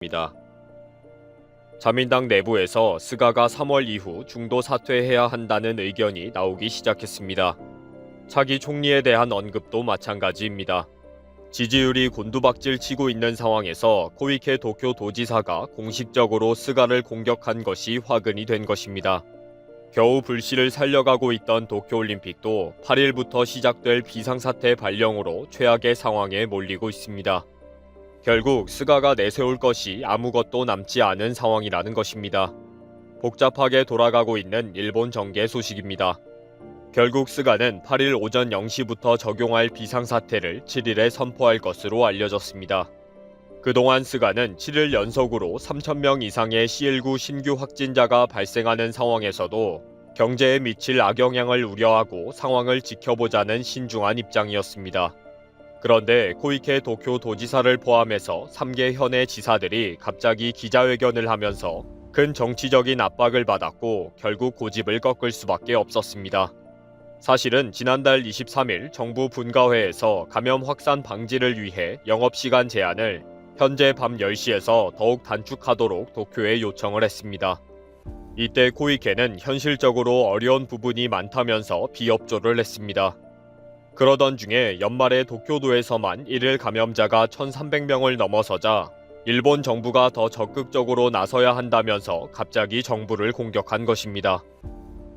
입니다. 자민당 내부에서 스가가 3월 이후 중도 사퇴해야 한다는 의견이 나오기 시작했습니다. 차기 총리에 대한 언급도 마찬가지입니다. 지지율이 곤두박질 치고 있는 상황에서 코이케 도쿄 도지사가 공식적으로 스가를 공격한 것이 화근이 된 것입니다. 겨우 불씨를 살려가고 있던 도쿄올림픽도 8일부터 시작될 비상사태 발령으로 최악의 상황에 몰리고 있습니다. 결국 스가가 내세울 것이 아무것도 남지 않은 상황이라는 것입니다. 복잡하게 돌아가고 있는 일본 정계 소식입니다. 결국 스가는 8일 오전 0시부터 적용할 비상사태를 7일에 선포할 것으로 알려졌습니다. 그동안 스가는 7일 연속으로 3,000명 이상의 C19 신규 확진자가 발생하는 상황에서도 경제에 미칠 악영향을 우려하고 상황을 지켜보자는 신중한 입장이었습니다. 그런데 코이케 도쿄 도지사를 포함해서 3개 현의 지사들이 갑자기 기자회견을 하면서 큰 정치적인 압박을 받았고 결국 고집을 꺾을 수밖에 없었습니다. 사실은 지난달 23일 정부 분과회에서 감염 확산 방지를 위해 영업시간 제한을 현재 밤 10시에서 더욱 단축하도록 도쿄에 요청을 했습니다. 이때 코이케는 현실적으로 어려운 부분이 많다면서 비협조를 했습니다. 그러던 중에 연말에 도쿄도에서만 1일 감염자가 1,300명을 넘어서자 일본 정부가 더 적극적으로 나서야 한다면서 갑자기 정부를 공격한 것입니다.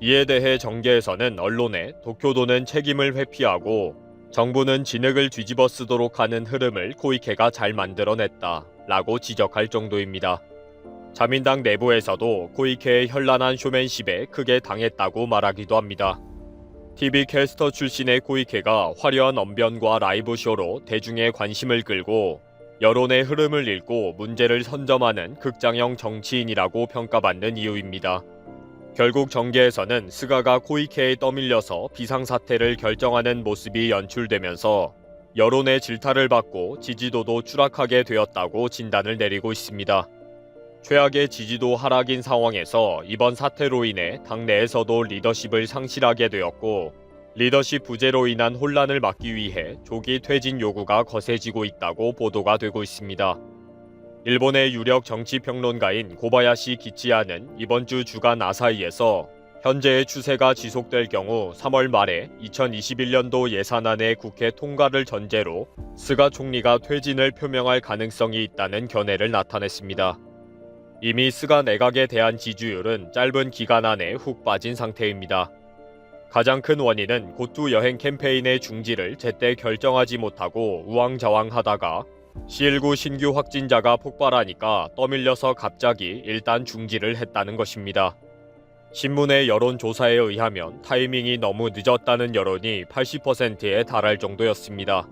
이에 대해 정계에서는 언론에 도쿄도는 책임을 회피하고 정부는 진흙을 뒤집어 쓰도록 하는 흐름을 코이케가 잘 만들어냈다 라고 지적할 정도입니다. 자민당 내부에서도 코이케의 현란한 쇼맨십에 크게 당했다고 말하기도 합니다. TV 캐스터 출신의 코이케가 화려한 언변과 라이브쇼로 대중의 관심을 끌고 여론의 흐름을 읽고 문제를 선점하는 극장형 정치인이라고 평가받는 이유입니다. 결국 정계에서는 스가가 코이케에 떠밀려서 비상사태를 결정하는 모습이 연출되면서 여론의 질타를 받고 지지도도 추락하게 되었다고 진단을 내리고 있습니다. 최악의 지지도 하락인 상황에서 이번 사태로 인해 당내에서도 리더십을 상실하게 되었고 리더십 부재로 인한 혼란을 막기 위해 조기 퇴진 요구가 거세지고 있다고 보도가 되고 있습니다. 일본의 유력 정치평론가인 고바야시 기치야는 이번 주 주간 아사히에서 현재의 추세가 지속될 경우 3월 말에 2021년도 예산안의 국회 통과를 전제로 스가 총리가 퇴진을 표명할 가능성이 있다는 견해를 나타냈습니다. 이미 스가 내각에 대한 지지율은 짧은 기간 안에 훅 빠진 상태입니다. 가장 큰 원인은 고투 여행 캠페인의 중지를 제때 결정하지 못하고 우왕좌왕하다가 C19 신규 확진자가 폭발하니까 떠밀려서 갑자기 일단 중지를 했다는 것입니다. 신문의 여론조사에 의하면 타이밍이 너무 늦었다는 여론이 80%에 달할 정도였습니다.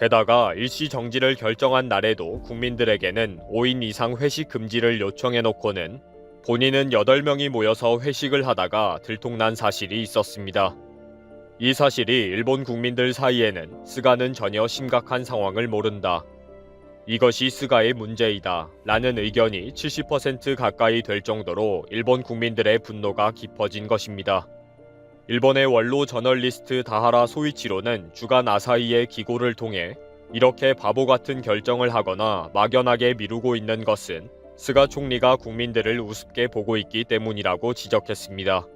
게다가 일시 정지를 결정한 날에도 국민들에게는 5인 이상 회식 금지를 요청해놓고는 본인은 8명이 모여서 회식을 하다가 들통난 사실이 있었습니다. 이 사실이 일본 국민들 사이에는 스가는 전혀 심각한 상황을 모른다. 이것이 스가의 문제이다 라는 의견이 70% 가까이 될 정도로 일본 국민들의 분노가 깊어진 것입니다. 일본의 원로 저널리스트 다하라 소이치로는 주간 아사히의 기고를 통해 이렇게 바보 같은 결정을 하거나 막연하게 미루고 있는 것은 스가 총리가 국민들을 우습게 보고 있기 때문이라고 지적했습니다.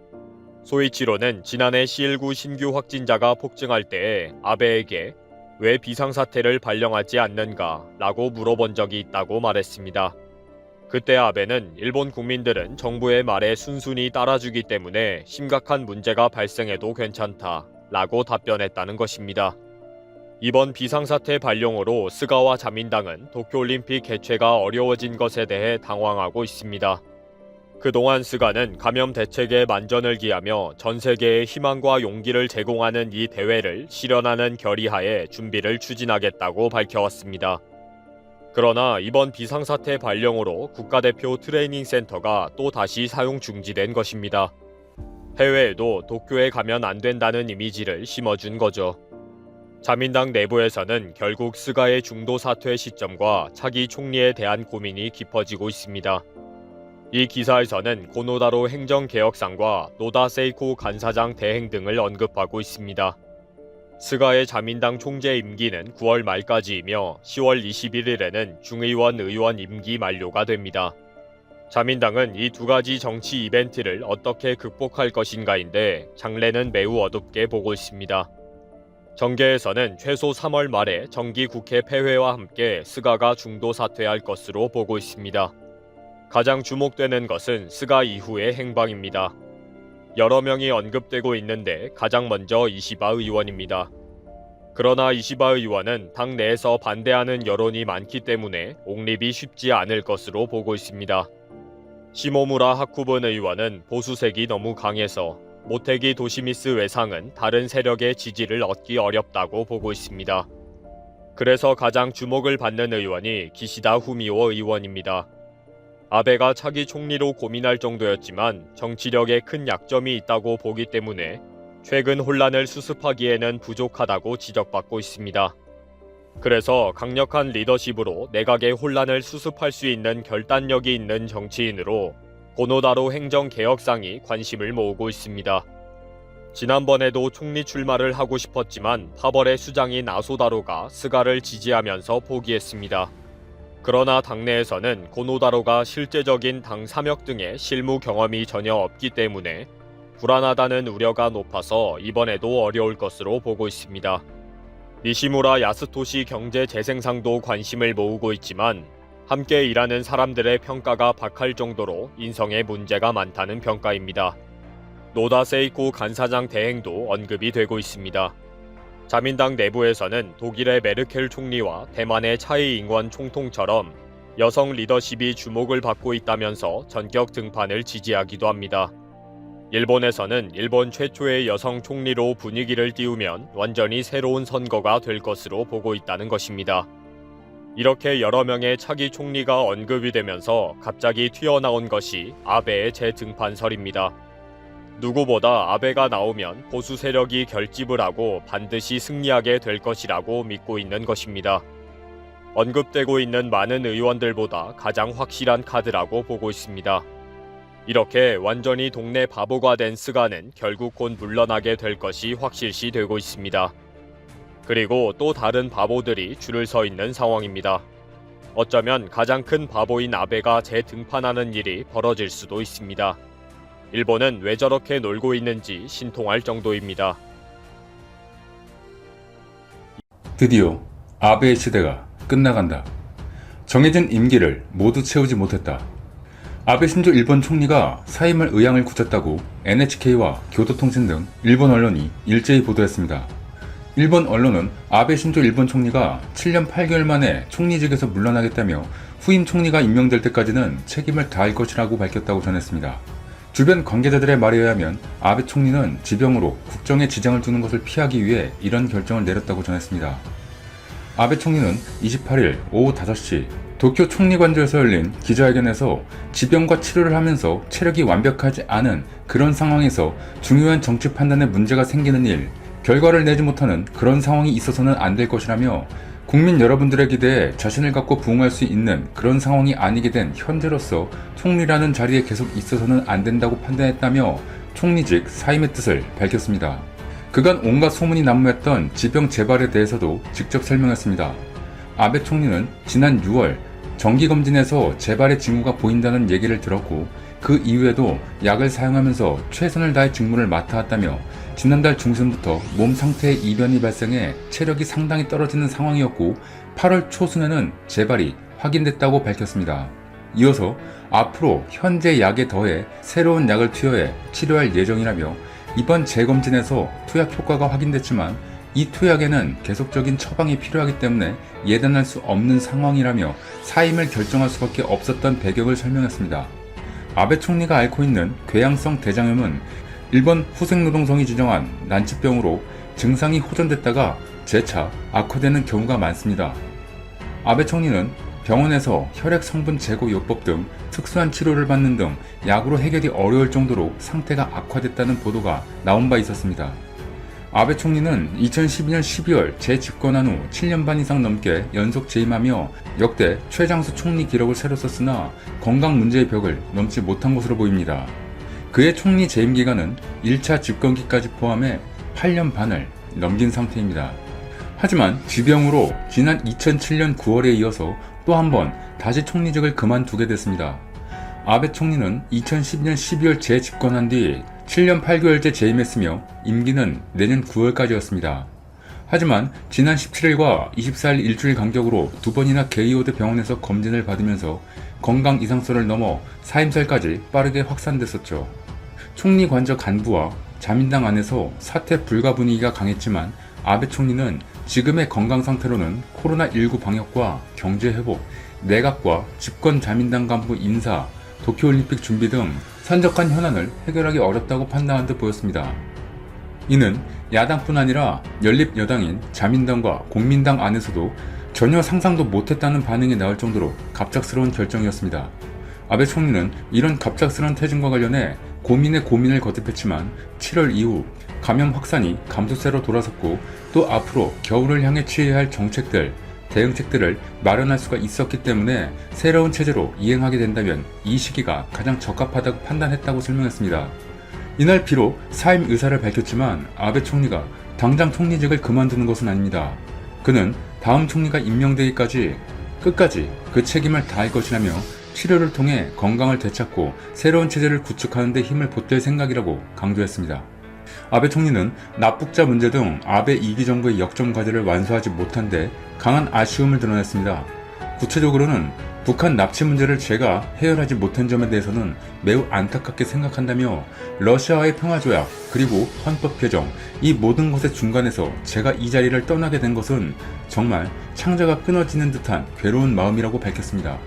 소이치로는 지난해 C19 신규 확진자가 폭증할 때에 아베에게 왜 비상사태를 발령하지 않는가 라고 물어본 적이 있다고 말했습니다. 그때 아베는 일본 국민들은 정부의 말에 순순히 따라주기 때문에 심각한 문제가 발생해도 괜찮다 라고 답변했다는 것입니다. 이번 비상사태 발령으로 스가와 자민당은 도쿄올림픽 개최가 어려워진 것에 대해 당황하고 있습니다. 그동안 스가는 감염 대책에 만전을 기하며 전 세계에 희망과 용기를 제공하는 이 대회를 실현하는 결의하에 준비를 추진하겠다고 밝혀왔습니다. 그러나 이번 비상사태 발령으로 국가대표 트레이닝 센터가 또 다시 사용 중지된 것입니다. 해외에도 도쿄에 가면 안 된다는 이미지를 심어준 거죠. 자민당 내부에서는 결국 스가의 중도 사퇴 시점과 차기 총리에 대한 고민이 깊어지고 있습니다. 이 기사에서는 고노다로 행정개혁상과 노다 세이코 간사장 대행 등을 언급하고 있습니다. 스가의 자민당 총재 임기는 9월 말까지이며 10월 21일에는 중의원 의원 임기 만료가 됩니다. 자민당은 이 두 가지 정치 이벤트를 어떻게 극복할 것인가인데 장래는 매우 어둡게 보고 있습니다. 정계에서는 최소 3월 말에 정기 국회 폐회와 함께 스가가 중도 사퇴할 것으로 보고 있습니다. 가장 주목되는 것은 스가 이후의 행방입니다. 여러 명이 언급되고 있는데 가장 먼저 이시바 의원입니다. 그러나 이시바 의원은 당 내에서 반대하는 여론이 많기 때문에 옹립이 쉽지 않을 것으로 보고 있습니다. 시모무라 하쿠분 의원은 보수색이 너무 강해서 모테기 도시미스 외상은 다른 세력의 지지를 얻기 어렵다고 보고 있습니다. 그래서 가장 주목을 받는 의원이 기시다 후미오 의원입니다. 아베가 차기 총리로 고민할 정도였지만 정치력에 큰 약점이 있다고 보기 때문에 최근 혼란을 수습하기에는 부족하다고 지적받고 있습니다. 그래서 강력한 리더십으로 내각의 혼란을 수습할 수 있는 결단력이 있는 정치인으로 고노다로 행정개혁상이 관심을 모으고 있습니다. 지난번에도 총리 출마를 하고 싶었지만 파벌의 수장인 아소다로가 스가를 지지하면서 포기했습니다. 그러나 당내에서는 고노다로가 실제적인 당 사역 등의 실무 경험이 전혀 없기 때문에 불안하다는 우려가 높아서 이번에도 어려울 것으로 보고 있습니다. 니시무라 야스토시 경제재생상도 관심을 모으고 있지만 함께 일하는 사람들의 평가가 박할 정도로 인성에 문제가 많다는 평가입니다. 노다 세이코 간사장 대행도 언급이 되고 있습니다. 자민당 내부에서는 독일의 메르켈 총리와 대만의 차이 잉원 총통처럼 여성 리더십이 주목을 받고 있다면서 전격 등판을 지지하기도 합니다. 일본에서는 일본 최초의 여성 총리로 분위기를 띄우면 완전히 새로운 선거가 될 것으로 보고 있다는 것입니다. 이렇게 여러 명의 차기 총리가 언급이 되면서 갑자기 튀어나온 것이 아베의 재등판설입니다. 누구보다 아베가 나오면 보수 세력이 결집을 하고 반드시 승리하게 될 것이라고 믿고 있는 것입니다. 언급되고 있는 많은 의원들보다 가장 확실한 카드라고 보고 있습니다. 이렇게 완전히 동네 바보가 된 스가는 결국 곧 물러나게 될 것이 확실시 되고 있습니다. 그리고 또 다른 바보들이 줄을 서 있는 상황입니다. 어쩌면 가장 큰 바보인 아베가 재등판하는 일이 벌어질 수도 있습니다. 일본은 왜 저렇게 놀고 있는지 신통할 정도입니다. 드디어 아베의 시대가 끝나간다. 정해진 임기를 모두 채우지 못했다. 아베 신조 일본 총리가 사임할 의향을 굳혔다고 NHK와 교도통신 등 일본 언론이 일제히 보도했습니다. 일본 언론은 아베 신조 일본 총리가 7년 8개월 만에 총리직에서 물러나겠다며 후임 총리가 임명될 때까지는 책임을 다할 것이라고 밝혔다고 전했습니다. 주변 관계자들의 말에 의하면 아베 총리는 지병으로 국정에 지장을 주는 것을 피하기 위해 이런 결정을 내렸다고 전했습니다. 아베 총리는 28일 오후 5시 도쿄 총리관저에서 열린 기자회견에서 지병과 치료를 하면서 체력이 완벽하지 않은 그런 상황에서 중요한 정치 판단에 문제가 생기는 일, 결과를 내지 못하는 그런 상황이 있어서는 안 될 것이라며 국민 여러분들의 기대에 자신을 갖고 부응할 수 있는 그런 상황이 아니게 된 현재로서 총리라는 자리에 계속 있어서는 안 된다고 판단했다며 총리직 사임의 뜻을 밝혔습니다. 그간 온갖 소문이 난무했던 지병 재발에 대해서도 직접 설명했습니다. 아베 총리는 지난 6월 정기검진에서 재발의 징후가 보인다는 얘기를 들었고 그 이후에도 약을 사용하면서 최선을 다해 직무를 맡아왔다며 지난달 중순부터 몸 상태에 이변이 발생해 체력이 상당히 떨어지는 상황이었고 8월 초순에는 재발이 확인됐다고 밝혔습니다. 이어서 앞으로 현재 약에 더해 새로운 약을 투여해 치료할 예정이라며 이번 재검진에서 투약 효과가 확인됐지만 이 투약에는 계속적인 처방이 필요하기 때문에 예단할 수 없는 상황이라며 사임을 결정할 수밖에 없었던 배경을 설명했습니다. 아베 총리가 앓고 있는 궤양성 대장염은 일본 후생노동성이 지정한 난치병으로 증상이 호전됐다가 재차 악화되는 경우가 많습니다. 아베 총리는 병원에서 혈액 성분 제거 요법 등 특수한 치료를 받는 등 약으로 해결이 어려울 정도로 상태가 악화됐다는 보도가 나온 바 있었습니다. 아베 총리는 2012년 12월 재집권한 후 7년 반 이상 넘게 연속 재임하며 역대 최장수 총리 기록을 새로 썼으나 건강 문제의 벽을 넘지 못한 것으로 보입니다. 그의 총리 재임 기간은 1차 집권기까지 포함해 8년 반을 넘긴 상태입니다. 하지만 지병으로 지난 2007년 9월에 이어서 또 한 번 다시 총리직을 그만두게 됐습니다. 아베 총리는 2010년 12월 재집권한 뒤 7년 8개월째 재임했으며 임기는 내년 9월까지였습니다. 하지만 지난 17일과 24일 일주일 간격으로 두 번이나 게이오드 병원에서 검진을 받으면서 건강 이상선을 넘어 사임설까지 빠르게 확산됐었죠. 총리 관저 간부와 자민당 안에서 사퇴 불가 분위기가 강했지만 아베 총리는 지금의 건강 상태로는 코로나19 방역과 경제 회복, 내각과 집권 자민당 간부 인사, 도쿄올림픽 준비 등 산적한 현안을 해결하기 어렵다고 판단한 듯 보였습니다. 이는 야당뿐 아니라 연립 여당인 자민당과 국민당 안에서도 전혀 상상도 못했다는 반응이 나올 정도로 갑작스러운 결정이었습니다. 아베 총리는 이런 갑작스러운 퇴진과 관련해 고민에 고민을 거듭했지만 7월 이후 감염 확산이 감소세로 돌아섰고 또 앞으로 겨울을 향해 취해야 할 정책들, 대응책들을 마련할 수가 있었기 때문에 새로운 체제로 이행하게 된다면 이 시기가 가장 적합하다고 판단했다고 설명했습니다. 이날 비록 사임 의사를 밝혔지만 아베 총리가 당장 총리직을 그만두는 것은 아닙니다. 그는 다음 총리가 임명되기까지 끝까지 그 책임을 다할 것이라며 치료를 통해 건강을 되찾고 새로운 체제를 구축하는 데 힘을 보탤 생각이라고 강조했습니다. 아베 총리는 납북자 문제 등 아베 2기 정부의 역점 과제를 완수하지 못한 데 강한 아쉬움을 드러냈습니다. 구체적으로는 북한 납치 문제를 제가 해결하지 못한 점에 대해서는 매우 안타깝게 생각한다며 러시아와의 평화조약 그리고 헌법 개정 이 모든 것의 중간에서 제가 이 자리를 떠나게 된 것은 정말 창자가 끊어지는 듯한 괴로운 마음이라고 밝혔습니다.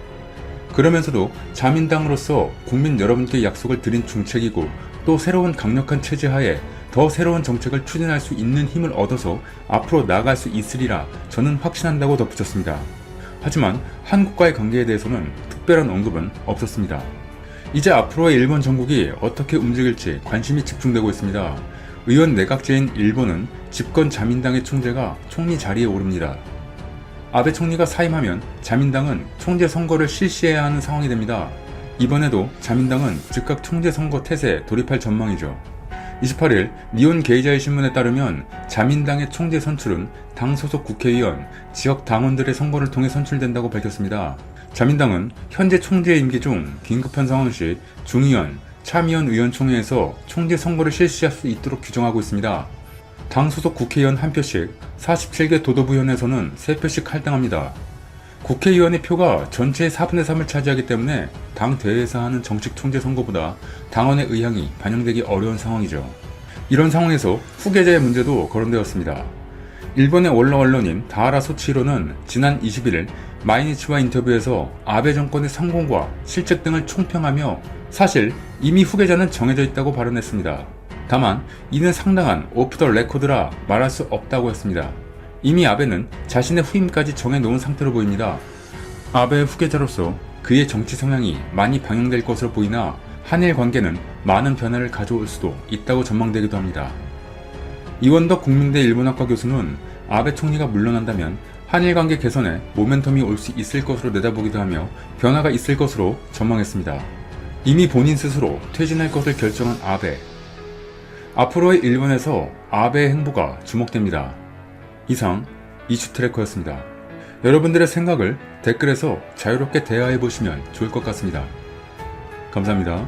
그러면서도 자민당으로서 국민 여러분께 약속을 드린 중책이고 또 새로운 강력한 체제 하에 더 새로운 정책을 추진할 수 있는 힘을 얻어서 앞으로 나아갈 수 있으리라 저는 확신한다고 덧붙였습니다. 하지만 한국과의 관계에 대해서는 특별한 언급은 없었습니다. 이제 앞으로의 일본 정국이 어떻게 움직일지 관심이 집중되고 있습니다. 의원 내각제인 일본은 집권 자민당의 총재가 총리 자리에 오릅니다. 아베 총리가 사임하면 자민당은 총재 선거를 실시해야 하는 상황이 됩니다. 이번에도 자민당은 즉각 총재 선거 태세에 돌입할 전망이죠. 28일 니온 게이자이 신문에 따르면 자민당의 총재 선출은 당 소속 국회의원, 지역 당원들의 선거를 통해 선출된다고 밝혔습니다. 자민당은 현재 총재의 임기 중 긴급한 상황 시 중의원, 참의원 의원총회에서 총재 선거를 실시할 수 있도록 규정하고 있습니다. 당 소속 국회의원 1표씩, 47개 도도부현에서는 3표씩 할당합니다. 국회의원의 표가 전체의 4분의 3을 차지하기 때문에 당 대회에서 하는 정식 총재 선거보다 당원의 의향이 반영되기 어려운 상황이죠. 이런 상황에서 후계자의 문제도 거론되었습니다. 일본의 원로 언론인 다하라 소치히로는 지난 21일 마이니치와 인터뷰에서 아베 정권의 성공과 실책 등을 총평하며 사실 이미 후계자는 정해져 있다고 발언했습니다. 다만 이는 상당한 오프 더 레코드라 말할 수 없다고 했습니다. 이미 아베는 자신의 후임까지 정해놓은 상태로 보입니다. 아베의 후계자로서 그의 정치 성향이 많이 반영될 것으로 보이나 한일 관계는 많은 변화를 가져올 수도 있다고 전망되기도 합니다. 이원덕 국민대 일본학과 교수는 아베 총리가 물러난다면 한일 관계 개선에 모멘텀이 올 수 있을 것으로 내다보기도 하며 변화가 있을 것으로 전망했습니다. 이미 본인 스스로 퇴진할 것을 결정한 아베. 앞으로의 일본에서 아베의 행보가 주목됩니다. 이상 이슈트래커였습니다. 여러분들의 생각을 댓글에서 자유롭게 대화해보시면 좋을 것 같습니다. 감사합니다.